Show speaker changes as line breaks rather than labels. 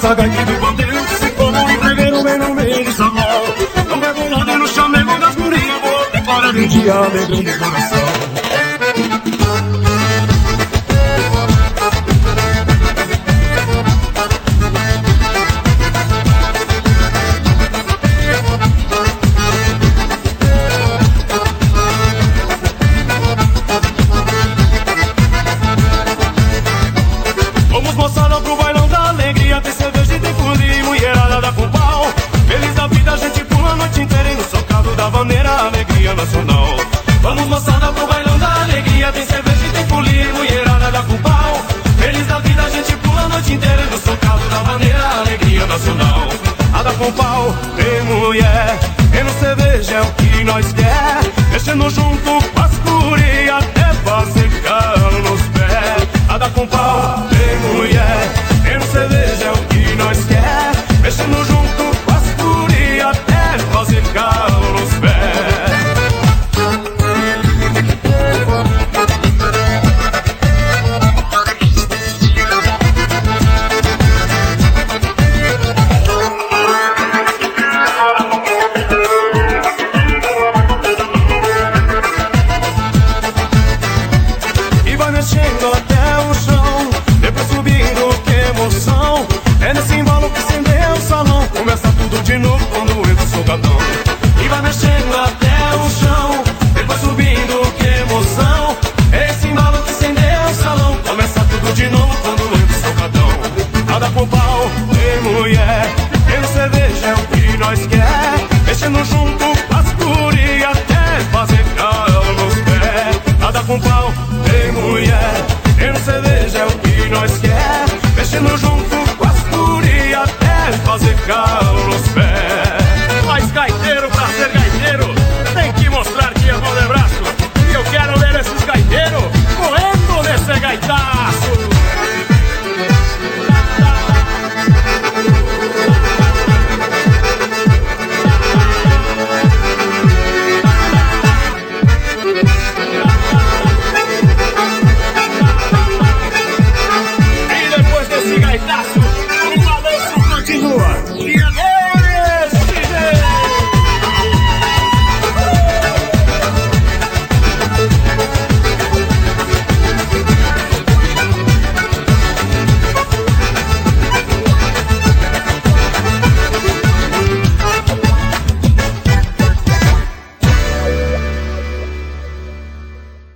passa gaita do bandeiro, se como entreveiro bem no meio de sabor. Não bebo nada no chamego das gurias, vou até fora de um dia alegrando o coração. Vamos moçada pro bailão da alegria, tem cerveja e tem folia, mulherada dá com pau. Feliz da vida, a gente pula a noite inteira e no socado da bandeira, alegria nacional. Vamos moçada pro bailão da alegria, tem cerveja e tem folia, mulherada dá com pau. Feliz da vida, a gente pula a noite inteira e no socado da bandeira, alegria nacional. A dar com pau, tem mulher, tem no cerveja é o que nós quer, mexendo junto